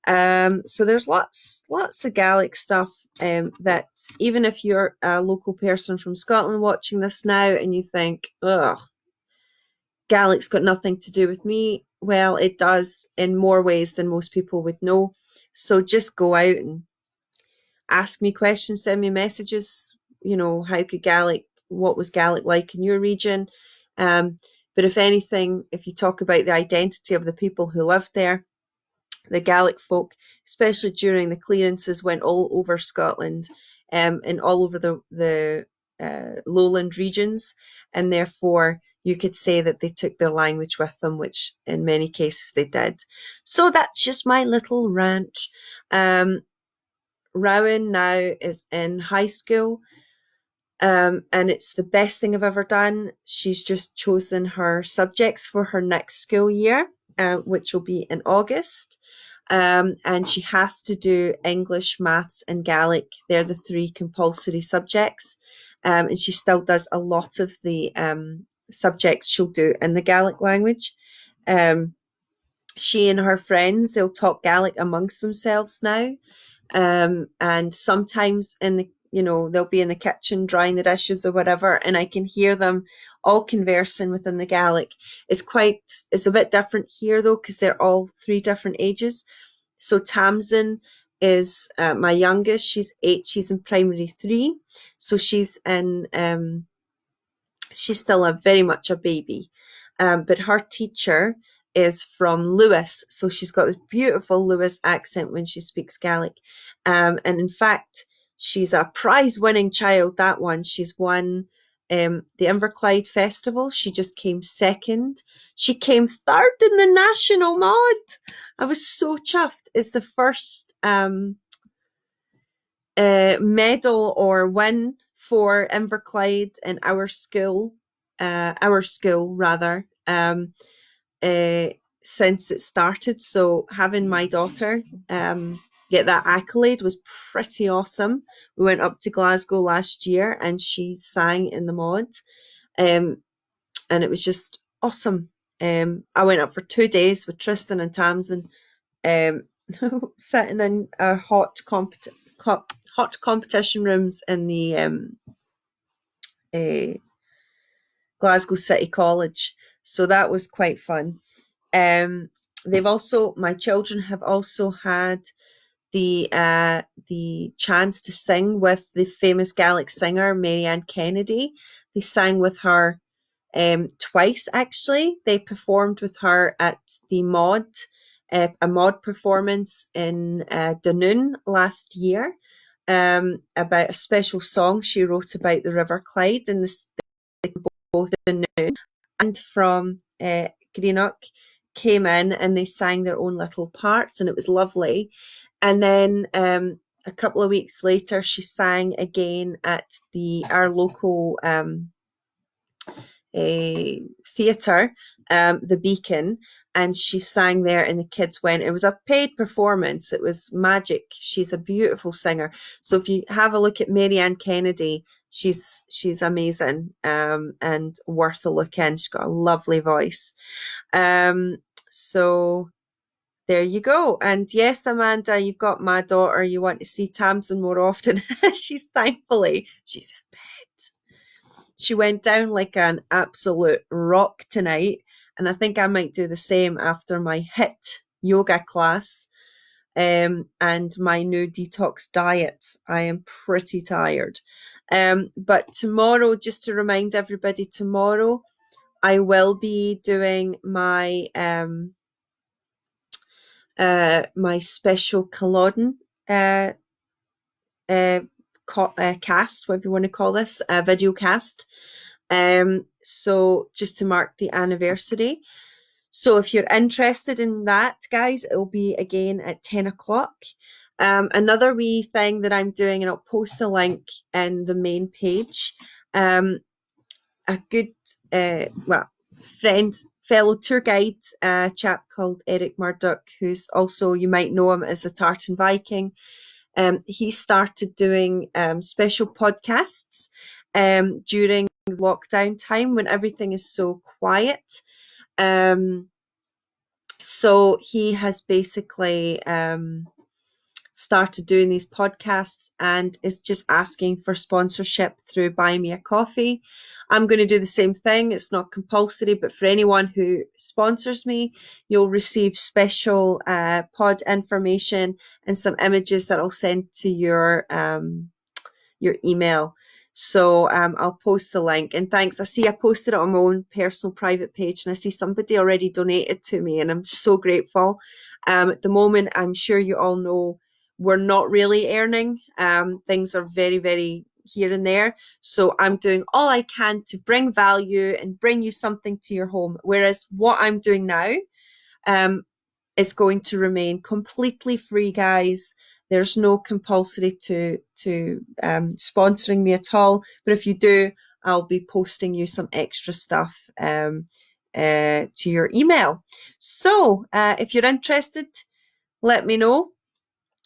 So there's lots of Gaelic stuff that even if you're a local person from Scotland watching this now and you think, ugh, Gaelic's got nothing to do with me, well, it does in more ways than most people would know. So just go out and ask me questions, send me messages. How could Gaelic what was Gaelic like in your region. But if anything, if you talk about the identity of the people who lived there, the Gaelic folk, especially during the clearances, went all over Scotland, and all over the lowland regions, and therefore you could say that they took their language with them, which in many cases they did. So that's just my little rant. Rowan now is in high school. And it's the best thing I've ever done. She's just chosen her subjects for her next school year, which will be in August. And she has to do English, maths, and Gaelic. They're the three compulsory subjects. And she still does a lot of the subjects she'll do in the Gaelic language. She and her friends, they'll talk Gaelic amongst themselves now. And sometimes they'll be in the kitchen drying the dishes or whatever, and I can hear them all conversing within the Gaelic. It's a bit different here though, because they're all three different ages. So Tamsin is my youngest. She's 8. She's in primary 3. So she's still very much a baby. But her teacher is from Lewis, so she's got this beautiful Lewis accent when she speaks Gaelic. And in fact, she's a prize-winning child, that one. She's won the Inverclyde Festival. She just came second. She came third in the national mod. I was so chuffed. It's the first medal or win for Inverclyde in our school rather, since it started. So having my daughter get that accolade was pretty awesome. We went up to Glasgow last year and she sang in the mod, and it was just awesome. I went up for 2 days with Tristan and Tamsin, sitting in our hot competition rooms in the Glasgow City College. So that was quite fun. My children have also had the chance to sing with the famous Gaelic singer Marianne Kennedy. They sang with her twice, actually. They performed with her at the mod, a mod performance in Dunoon last year, about a special song she wrote about the River Clyde, and both Dunoon and from Greenock came in and they sang their own little parts, and it was lovely. And then a couple of weeks later, she sang again at our local theatre, the Beacon, and she sang there and the kids went. It was a paid performance. It was magic. She's a beautiful singer. So if you have a look at Marianne Kennedy, she's amazing, and worth a look in. She's got a lovely voice. So there you go. And yes, Amanda, you've got my daughter. You want to see Tamsin more often. She's in bed. She went down like an absolute rock tonight, and I think I might do the same after my HIIT yoga class, and my new detox diet. I am pretty tired. But tomorrow, just to remind everybody, tomorrow I will be doing my my special Culloden cast, whatever you want to call this, video cast. So just to mark the anniversary. So if you're interested in that, guys, it'll be again at 10 o'clock. Another wee thing that I'm doing, and I'll post the link in the main page. A good, fellow tour guide, chap called Eric Murdoch, who's also, you might know him as the Tartan Viking. He started doing special podcasts during lockdown time when everything is so quiet. So he has basically started doing these podcasts and is just asking for sponsorship through Buy Me a Coffee. I'm going to do the same thing. It's not compulsory, but for anyone who sponsors me, you'll receive special pod information and some images that I'll send to your email. So I'll post the link. And thanks. I see I posted it on my own personal private page, and I see somebody already donated to me, and I'm so grateful. At the moment, I'm sure you all know we're not really earning. Things are very, very here and there. So I'm doing all I can to bring value and bring you something to your home. Whereas what I'm doing now, is going to remain completely free, guys. There's no compulsory to sponsoring me at all. But if you do, I'll be posting you some extra stuff to your email. So if you're interested, let me know.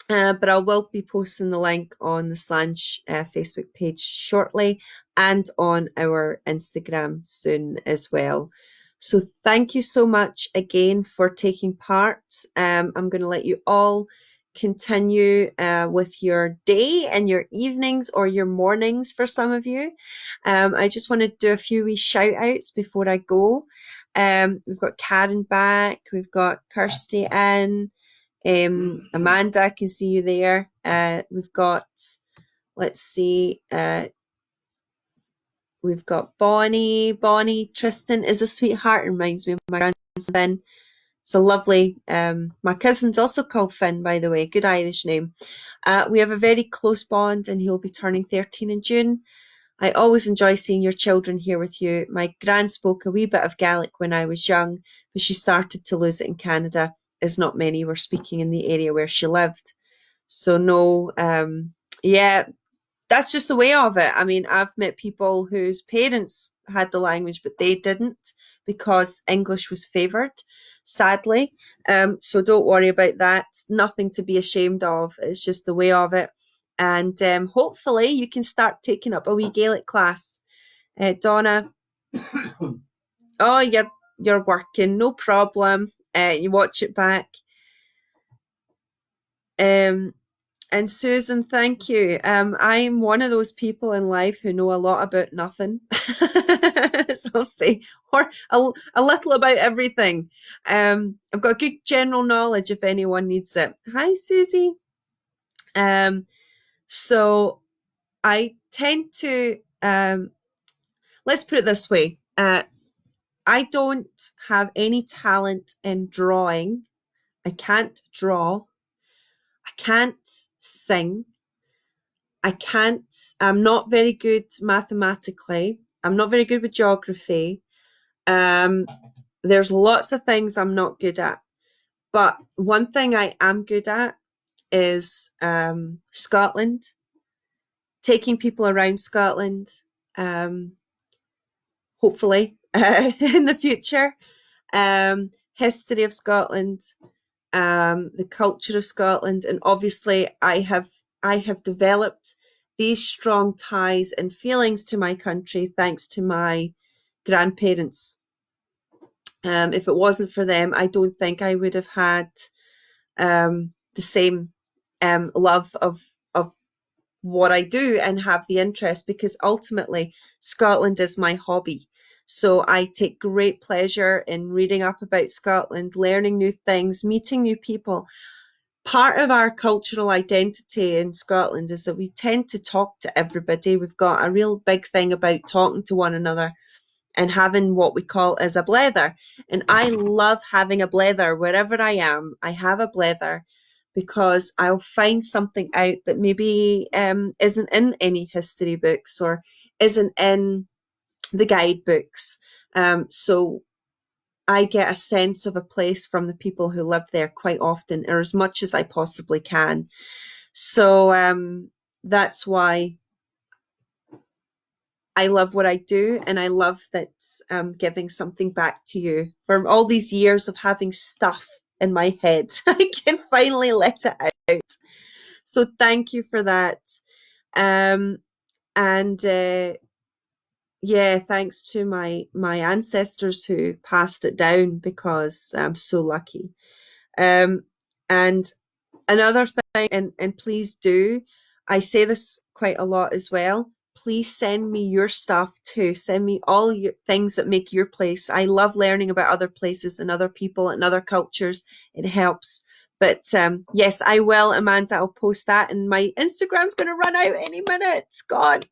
But I will be posting the link on the Slange Facebook page shortly and on our Instagram soon as well. So thank you so much again for taking part. I'm going to let you all continue with your day and your evenings or your mornings for some of you. I just want to do a few wee shout outs before I go. We've got Karen back, we've got Kirsty in. Amanda, I can see you there. We've got, let's see, we've got Bonnie. Bonnie, Tristan is a sweetheart. Reminds me of my grandson. It's a lovely, my cousin's also called Finn, by the way. Good Irish name. We have a very close bond, and he'll be turning 13 in June. I always enjoy seeing your children here with you. My gran spoke a wee bit of Gaelic when I was young, but she started to lose it in Canada, as not many were speaking in the area where she lived. So no, yeah, that's just the way of it. I mean, I've met people whose parents had the language, but they didn't because English was favoured, sadly. So don't worry about that. Nothing to be ashamed of. It's just the way of it. And hopefully you can start taking up a wee Gaelic class. Donna, oh, you're working, no problem. You watch it back. And Susan, thank you. I'm one of those people in life who know a lot about nothing. So I'll say, or a little about everything. I've got good general knowledge if anyone needs it. Hi, Susie. So I tend to, let's put it this way. I don't have any talent in drawing. I can't draw. I can't sing. I'm not very good mathematically. I'm not very good with geography. There's lots of things I'm not good at. But one thing I am good at is Scotland, taking people around Scotland, hopefully in the future. History of Scotland, the culture of Scotland, and obviously I have developed these strong ties and feelings to my country thanks to my grandparents. If it wasn't for them, I don't think I would have had the same love of what I do and have the interest, because ultimately Scotland is my hobby. So I take great pleasure in reading up about Scotland, learning new things, meeting new people. Part of our cultural identity in Scotland is that we tend to talk to everybody. We've got a real big thing about talking to one another and having what we call as a blether. And I love having a blether wherever I am. I have a blether because I'll find something out that maybe isn't in any history books or isn't in the guidebooks. So I get a sense of a place from the people who live there quite often, or as much as I possibly can. So that's why I love what I do, and I love that I'm giving something back to you. For all these years of having stuff in my head, I can finally let it out. So thank you for that. And yeah, thanks to my ancestors who passed it down, because I'm so lucky. And another thing, and please do, I say this quite a lot as well, please send me your stuff too. Send me all your things that make your place. I love learning about other places and other people and other cultures. It helps. But yes, I will, Amanda. I'll post that, and my Instagram's going to run out any minute. God,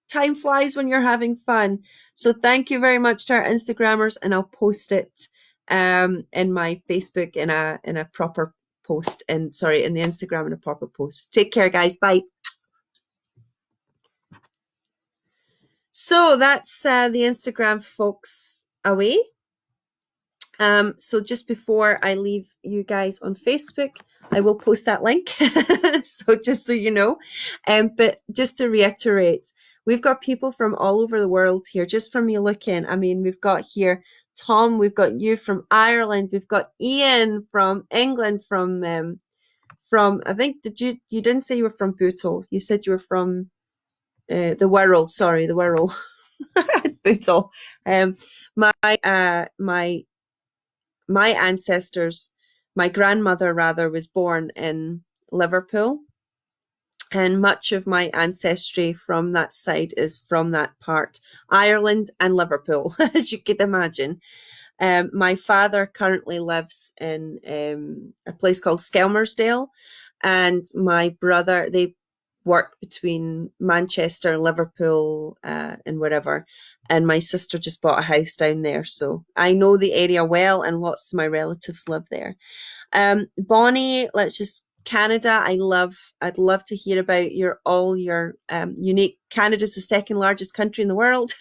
time flies when you're having fun. So thank you very much to our Instagrammers, and I'll post it in my Facebook in a proper post, and sorry, in the Instagram in a proper post. Take care, guys. Bye. So that's the Instagram folks away. So just before I leave you guys on Facebook, I will post that link. So just so you know. But just to reiterate, we've got people from all over the world here, just from me looking. I mean, we've got here Tom, we've got you from Ireland, we've got Ian from England, from I think you didn't say you were from Bootle. You said you were from the Wirral, sorry, the Wirral. Bootle. My ancestors, my grandmother rather, was born in Liverpool, and much of my ancestry from that side is from that part, Ireland and Liverpool, as you could imagine. My father currently lives in a place called Skelmersdale, and my brother, they work between Manchester, Liverpool, and wherever. And my sister just bought a house down there. So I know the area well, and lots of my relatives live there. Bonnie, Canada. I'd love to hear about your unique. Canada's the second largest country in the world.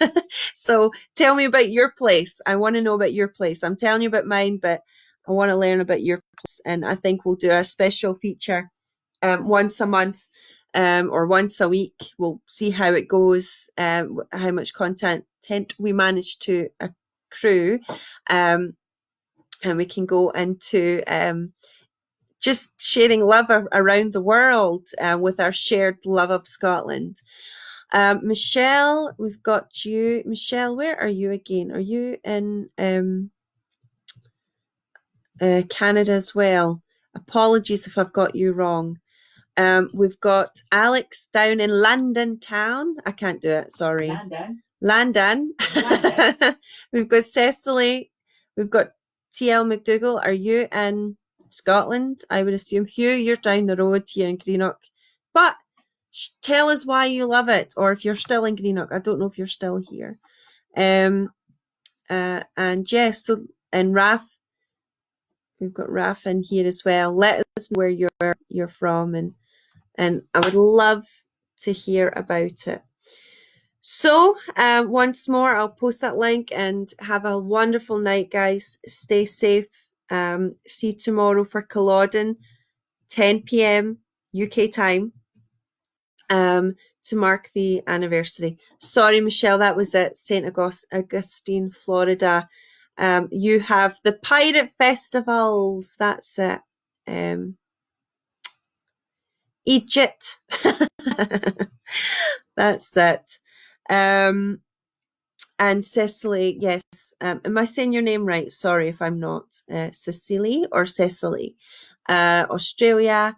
So tell me about your place. I want to know about your place. I'm telling you about mine, but I want to learn about your place. And I think we'll do a special feature once a month or once a week. We'll see how it goes, how much content we manage to accrue. And we can go into just sharing love around the world with our shared love of Scotland. Michelle, we've got you. Michelle, where are you again? Are you in Canada as well? Apologies if I've got you wrong. We've got Alex down in London town. I can't do it, sorry. London. We've got Cecily. We've got TL McDougall. Are you in Scotland? I would assume. Hugh, you're down the road here in Greenock. But tell us why you love it, or if you're still in Greenock. I don't know if you're still here. And Jess, so, and Raf. We've got Raf in here as well. Let us know where you're from, and I would love to hear about it. So once more, I'll post that link, and have a wonderful night, guys. Stay safe. See you tomorrow for Culloden, 10 p.m. UK time, to mark the anniversary. Sorry, Michelle, that was at St. Augustine, Florida. You have the Pirate Festivals. That's it. Egypt. That's it. And Cecily, yes. Am I saying your name right? Sorry if I'm not. Cecily or Cecily. Australia.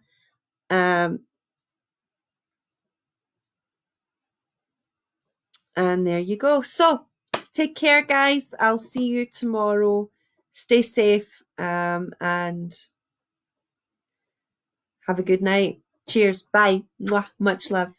And there you go. So take care, guys. I'll see you tomorrow. Stay safe, and have a good night. Cheers. Bye. Mwah. Much love.